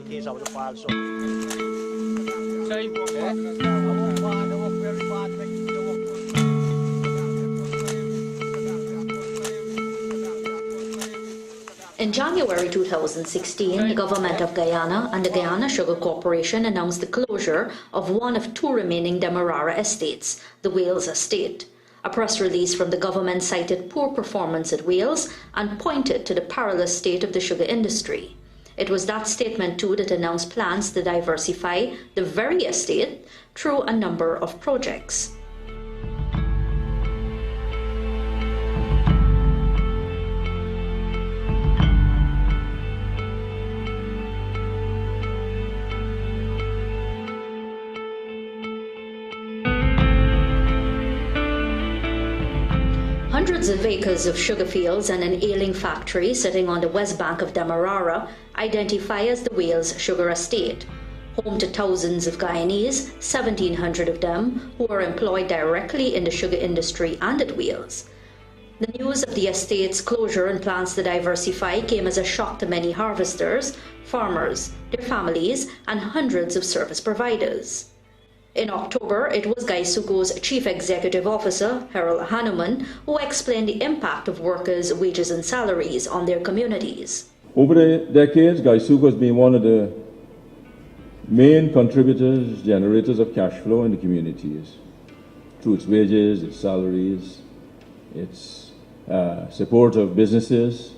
case of the falso. In January 2016, the government of Guyana and the Guyana Sugar Corporation announced the closure of one of two remaining Demerara estates, the Wales estate. A press release from the government cited poor performance at Wales and pointed to the perilous state of the sugar industry. It was that statement too that announced plans to diversify the very estate through a number of projects. Hundreds of acres of sugar fields and an ailing factory sitting on the west bank of Demerara identify as the Wales Sugar Estate, home to thousands of Guyanese, 1,700 of them who are employed directly in the sugar industry and at Wales. The news of the estate's closure and plans to diversify came as a shock to many harvesters, farmers, their families, and hundreds of service providers. In October, it was Gaisuco's Chief Executive Officer, Harold Hanuman, who explained the impact of workers' wages and salaries on their communities. Over the decades, Gaisuco has been one of the main contributors, generators of cash flow in the communities through its wages, its salaries, its support of businesses,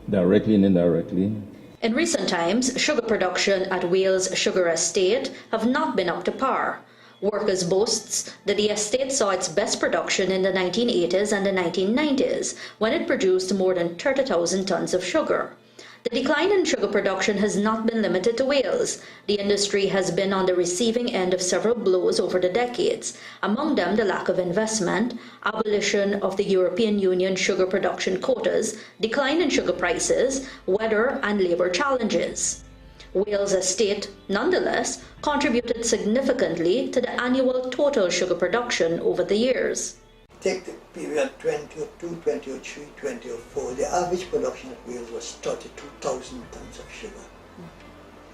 directly and indirectly. In recent times, sugar production at Wales Sugar Estate have not been up to par. Workers boasts that the estate saw its best production in the 1980s and the 1990s, when it produced more than 30,000 tons of sugar. The decline in sugar production has not been limited to Wales. The industry has been on the receiving end of several blows over the decades, among them the lack of investment, abolition of the European Union sugar production quotas, decline in sugar prices, weather and labour challenges. Wales Estate, nonetheless, contributed significantly to the annual total sugar production over the years. Take the period 2002, 2003, 2004, the average production at Wales was 32,000 tons of sugar.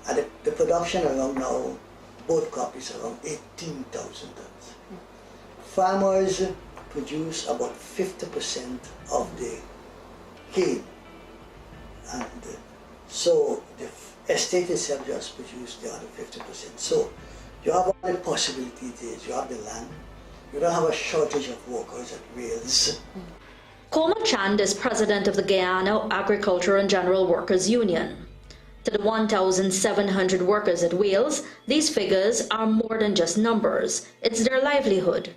And the production around now, both crop is around 18,000 tons. Farmers produce about 50% of the cane. And so the estate itself just produced the other 50%. So you have all the possibilities, you have the land. You don't have a shortage of workers at Wales. Koma Chand is president of the Guyana Agriculture and General Workers Union. To the 1,700 workers at Wales, these figures are more than just numbers. It's their livelihood.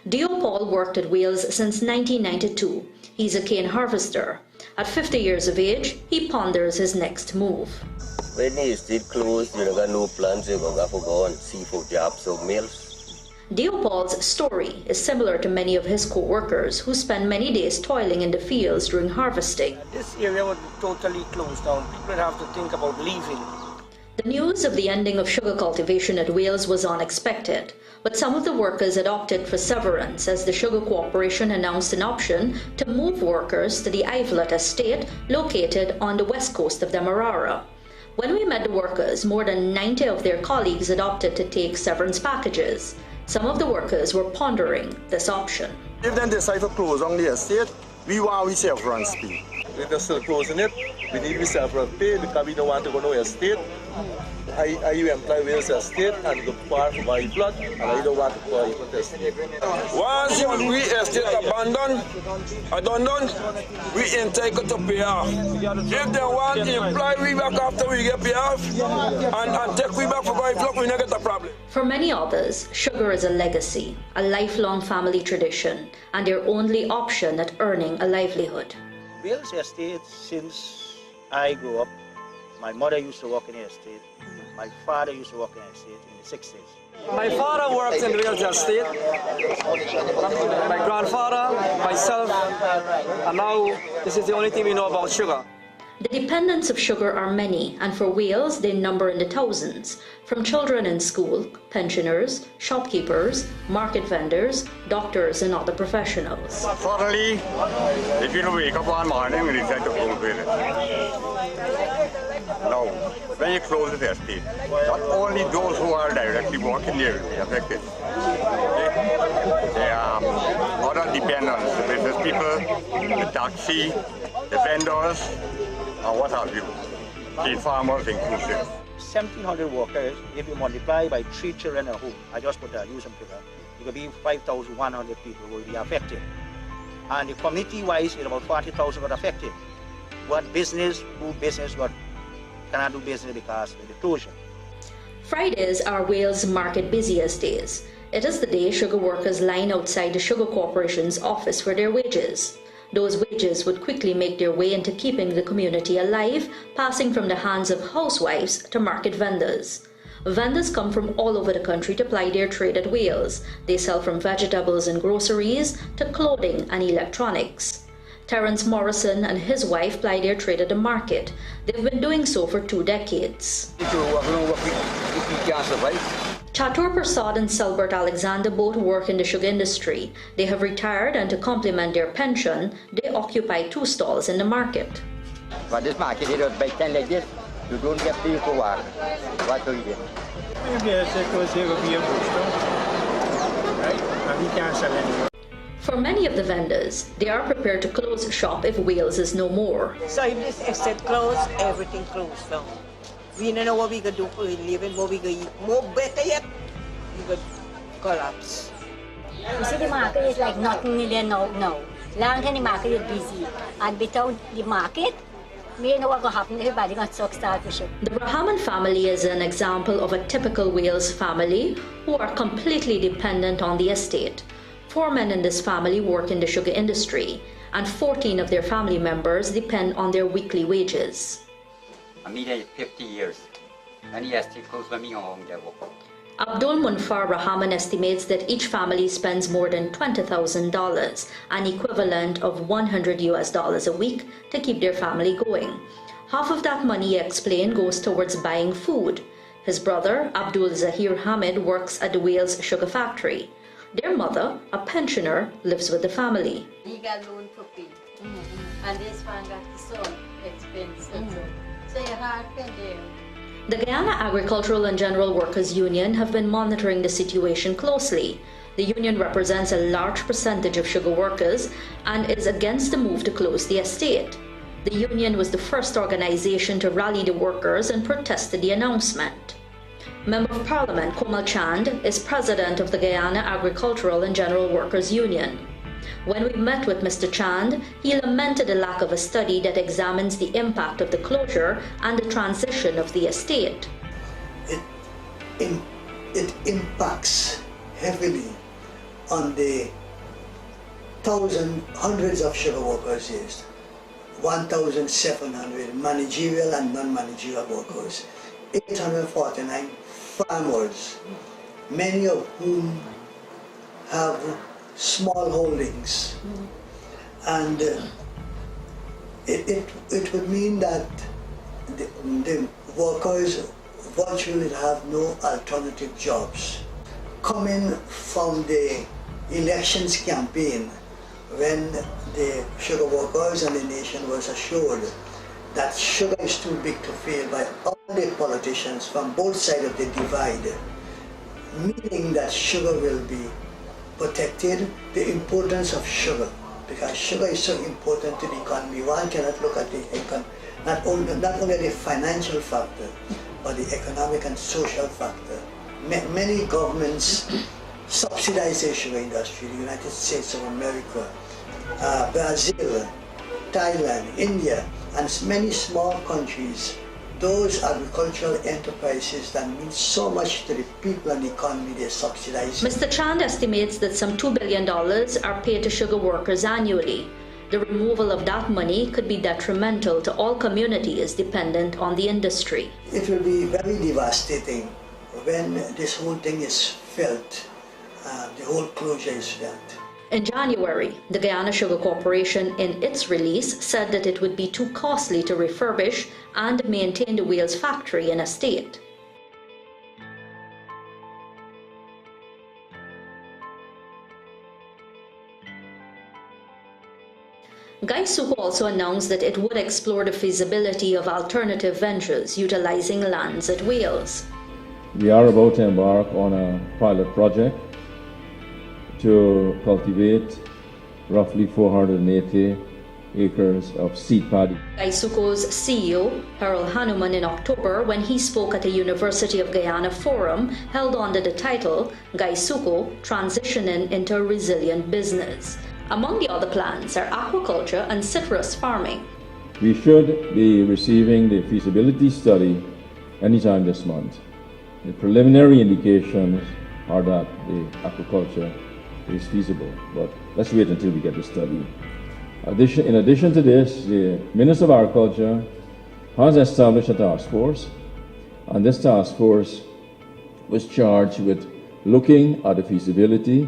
Dio Paul worked at Wales since 1992. He's a cane harvester. At 50 years of age, he ponders his next move. When the estate closed, you got no plans, you're going to go and see for jobs or mills. Dio Paul's story is similar to many of his co-workers who spend many days toiling in the fields during harvesting. This area would totally close down. People would have to think about leaving. The news of the ending of sugar cultivation at Wales was unexpected, but some of the workers had opted for severance as the Sugar Corporation announced an option to move workers to the Ivelet estate located on the west coast of Demerara. When we met the workers, more than 90 of their colleagues had opted to take severance packages. Some of the workers were pondering this option. If they decide to close on the estate, we want we severance pay. If they're still closing it, we need we severance pay because we don't want to go to the estate. You employ Wales estate and go far from my plot, and I don't want to go to the estate. Once we estate abandoned, we entitled to pay off. If they want to employ we back after we get pay off, and take we back for my plot, we not get a problem. For many others, sugar is a legacy, a lifelong family tradition, and their only option at earning a livelihood. Wales estate, since I grew up, my mother used to work in the estate. My father used to work in the estate in the 60s. My father works in Wales estate. My grandfather, myself, and now this is the only thing we know about sugar. The dependents of sugar are many, and for Wales they number in the thousands, from children in school, pensioners, shopkeepers, market vendors, doctors and other professionals. Suddenly, if you don't wake up one morning, we decide to go with it. Now, when you close the estate, not only those who are directly working there will be affected. They are other dependents, the business people, the taxi, the vendors, and what have you, the farmers inclusive. 1,700 workers, if you multiply by 3 children at home, I just put a use figure, it could be 5,100 people will be affected. And the community-wise, about 40,000 got affected. What business, who business, what cannot do business because of the closure. Fridays are Wales' market busiest days. It is the day sugar workers line outside the Sugar Corporation's office for their wages. Those wages would quickly make their way into keeping the community alive, passing from the hands of housewives to market vendors. Vendors come from all over the country to ply their trade at Wales. They sell from vegetables and groceries to clothing and electronics. Terence Morrison and his wife ply their trade at the market. They've been doing so for 2 decades. Chatur Prasad and Selbert Alexander both work in the sugar industry. They have retired, and to complement their pension, they occupy 2 stalls in the market. But this market, you don't buy 10 like this, you don't get paid for work. What do you get? Maybe because there will be a bookstore, right? And we can't sell anymore. For many of the vendors, they are prepared to close shop if Wales is no more. So if this estate closed, everything closed down. We don't know what we could do for a living, what we could eat. More better yet, we could collapse. You see, the market is like nothing there now. Long time the market is busy. And without the market, we don't know what's going to happen. Everybody going to start to ship. The Brahman family is an example of a typical Wales family who are completely dependent on the estate. 4 men in this family work in the sugar industry, and 14 of their family members depend on their weekly wages. I'm here 50 years, and the estate close by me home there. Abdul Munfar Rahman estimates that each family spends more than $20,000, an equivalent of $100 a week, to keep their family going. Half of that money, he explained, goes towards buying food. His brother, Abdul Zahir Hamid, works at the Wales Sugar Factory. Their mother, a pensioner, lives with the family. He got loan for pay, and this one got the son expensive. So you hard pay them. The Guyana Agricultural and General Workers Union have been monitoring the situation closely. The union represents a large percentage of sugar workers and is against the move to close the estate. The union was the first organization to rally the workers and protested the announcement. Member of Parliament Komal Chand is president of the Guyana Agricultural and General Workers Union. When we met with Mr. Chand, he lamented the lack of a study that examines the impact of the closure and the transition of the estate. It impacts heavily on the hundreds of sugar workers, 1,700 managerial and non-managerial workers, 849 farmers, many of whom have small holdings, and it would mean that the workers virtually have no alternative jobs. Coming from the elections campaign, when the sugar workers and the nation was assured that sugar is too big to fail by all the politicians from both sides of the divide, meaning that sugar will be protected, the importance of sugar, because sugar is so important to the economy. One cannot look at not only the financial factor, but the economic and social factor. Many governments subsidize the sugar industry, the United States of America, Brazil, Thailand, India, and many small countries. Those agricultural enterprises that mean so much to the people and the economy, they subsidize. Mr. Chand estimates that some $2 billion are paid to sugar workers annually. The removal of that money could be detrimental to all communities dependent on the industry. It will be very devastating when this whole thing is felt, the whole closure is felt. In January, the Guyana Sugar Corporation, in its release, said that it would be too costly to refurbish and maintain the Wales factory in a state. Gaisuku also announced that it would explore the feasibility of alternative ventures utilizing lands at Wales. We are about to embark on a pilot project to cultivate roughly 480 acres of seed paddy. Gaisuku's CEO, Harold Hanuman, in October, when he spoke at a University of Guyana forum held under the title Gaisuku Transitioning into a Resilient Business. Among the other plans are aquaculture and citrus farming. We should be receiving the feasibility study anytime this month. The preliminary indications are that the aquaculture is feasible, but let's wait until we get the study. In addition to this, the Minister of Agriculture has established a task force, and this task force was charged with looking at the feasibility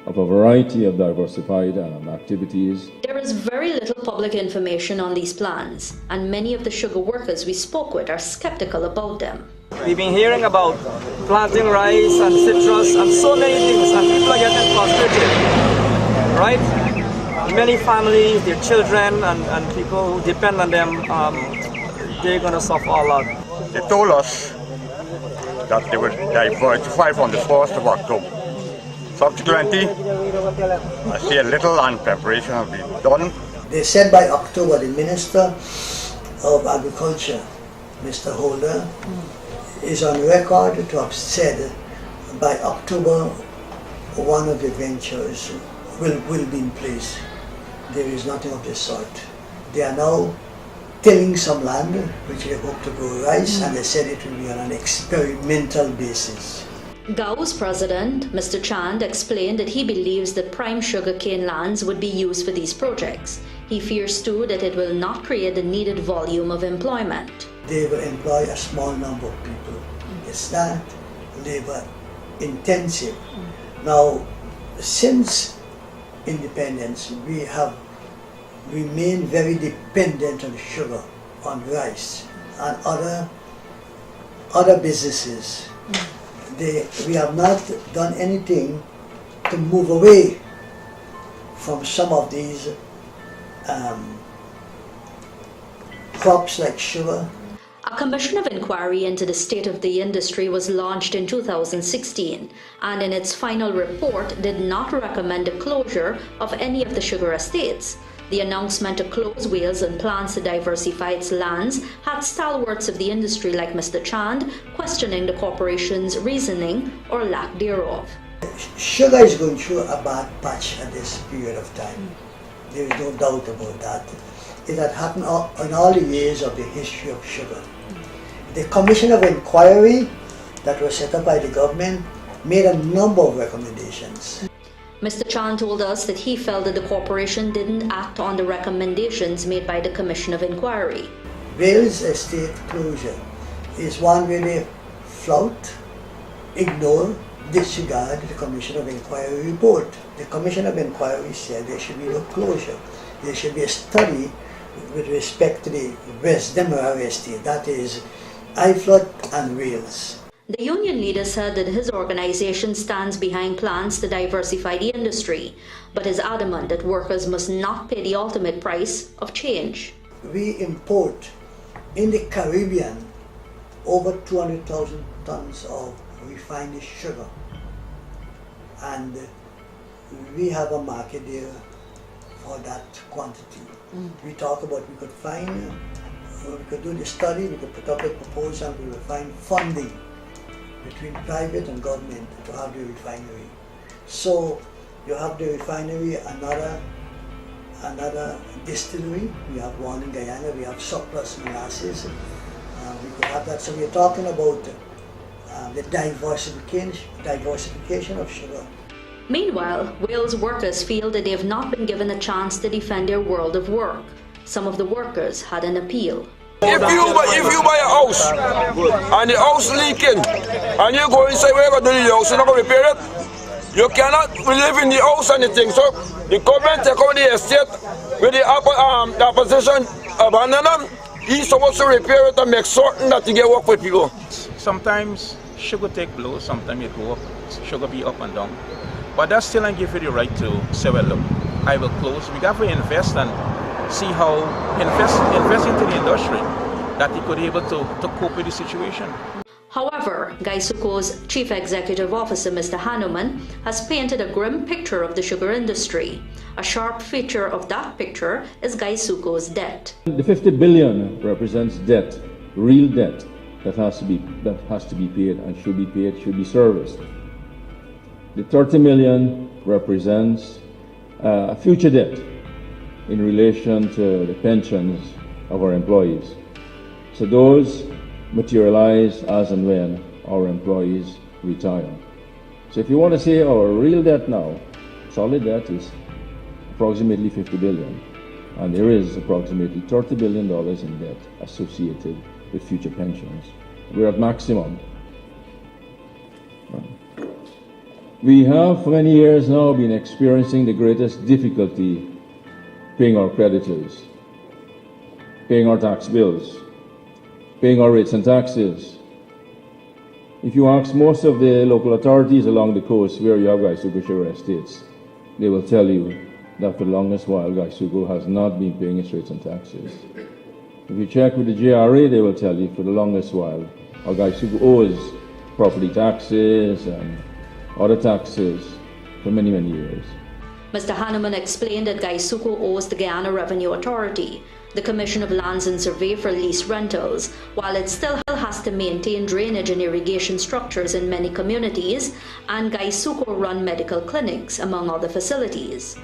of a variety of diversified activities. There is very little public information on these plans, and many of the sugar workers we spoke with are skeptical about them. We've been hearing about planting rice and citrus and so many things, and people are getting frustrated, right? Many families, their children, and people who depend on them, they're going to suffer a lot. They told us that they would diversify from the 1st of October. Subsequently, I see a little land preparation have been done. They said by October, the Minister of Agriculture, Mr. Holder, is on record to have said by October one of the ventures will be in place. There is nothing of this sort. They are now tilling some land which they hope to grow rice, and they said it will be on an experimental basis. GAU's president, Mr. Chand, explained that he believes that prime sugarcane lands would be used for these projects. He fears too that it will not create the needed volume of employment. They will employ a small number of people. It's not labor intensive. Now, since independence, we have remained very dependent on sugar, on rice, and other businesses. We have not done anything to move away from some of these crops like sugar. A commission of inquiry into the state of the industry was launched in 2016, and in its final report did not recommend the closure of any of the sugar estates. The announcement to close Wales and plans to diversify its lands had stalwarts of the industry like Mr. Chand questioning the corporation's reasoning or lack thereof. Sugar is going through a bad patch at this period of time. There is no doubt about that. It had happened in all the years of the history of sugar. The Commission of Inquiry that was set up by the government made a number of recommendations. Mr. Chan told us that he felt that the corporation didn't act on the recommendations made by the Commission of Inquiry. Wales estate closure is one where they flout, ignore, disregard the Commission of Inquiry report. The Commission of Inquiry said there should be no closure. There should be a study with respect to the West Demerara estate, that is Iflot and Wales. The union leader said that his organization stands behind plans to diversify the industry, but is adamant that workers must not pay the ultimate price of change. We import in the Caribbean over 200,000 tons of refined sugar, and we have a market there for that quantity. We talk about we could do the study, we could put up a proposal, we will find funding between private and government to have the refinery. So you have the refinery, another distillery. We have one in Guyana, we have surplus molasses. We could have that. So we're talking about the diversification of sugar. Meanwhile, Wales workers feel that they have not been given a chance to defend their world of work. Some of the workers had an appeal. If you buy a house and the house leaking and you go inside where you do the house, you're not going to repair it. You cannot live in the house and the thing. So the government take over the estate with the opposition abandon them. He's supposed to repair it and make certain that you get work with people. Sometimes sugar take blow, sometimes it go up, sugar be up and down. But that still don't give you the right to say, well, look, I will close. We got to invest and see how invest into the industry that he could be able to cope with the situation. However, Gaisuco's Chief Executive Officer, Mr. Hanuman, has painted a grim picture of the sugar industry. A sharp feature of that picture is Gaisuco's debt. The 50 billion represents debt, real debt, that has to be paid and should be paid, should be serviced. The 30 million represents future debt in relation to the pensions of our employees. So those materialize as and when our employees retire. So if you want to say our real debt now, solid debt is approximately 50 billion, and there is approximately $30 billion in debt associated with future pensions. We're at maximum. We have for many years now been experiencing the greatest difficulty paying our creditors, paying our tax bills, paying our rates and taxes. If you ask most of the local authorities along the coast where you have Gaisuco Sugar Estates, they will tell you that for the longest while Gaisuco has not been paying its rates and taxes. If you check with the JRA, they will tell you for the longest while our Gaisuco owes property taxes and other taxes for many, many years. Mr. Hanuman explained that Gaisuco owes the Guyana Revenue Authority, the Commission of Lands and Survey for lease rentals, while it still has to maintain drainage and irrigation structures in many communities, and Gaisuco-run medical clinics, among other facilities.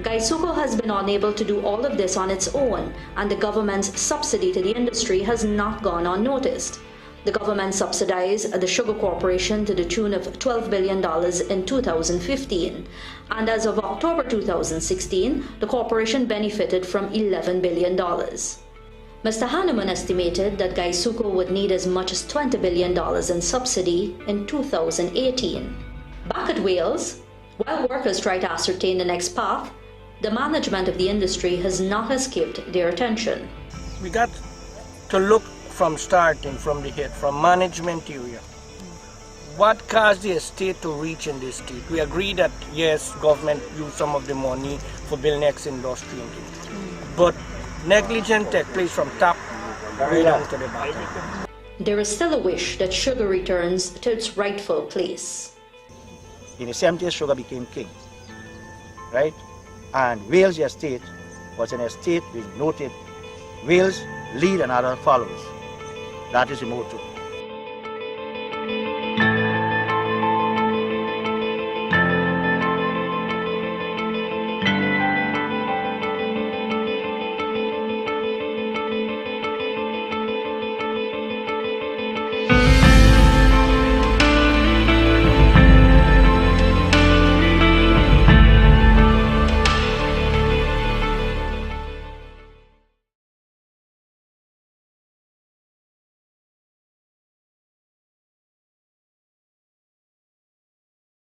Gaisuco has been unable to do all of this on its own, and the government's subsidy to the industry has not gone unnoticed. The government subsidized the Sugar Corporation to the tune of $12 billion in 2015, and as of October 2016, the corporation benefited from $11 billion. Mr. Hanuman estimated that Gaisuco would need as much as $20 billion in subsidy in 2018. Back at Wales, while workers try to ascertain the next path, the management of the industry has not escaped their attention. We got to look from starting from the head, from management area. What caused the estate to reach in this state? We agree that yes, government used some of the money for building next industry, but negligence takes place from top right down to the bottom. There is still a wish that sugar returns to its rightful place. In the 70s, sugar became king, right? And Wales estate was an estate which noted Wales lead and other follows. That is the motto.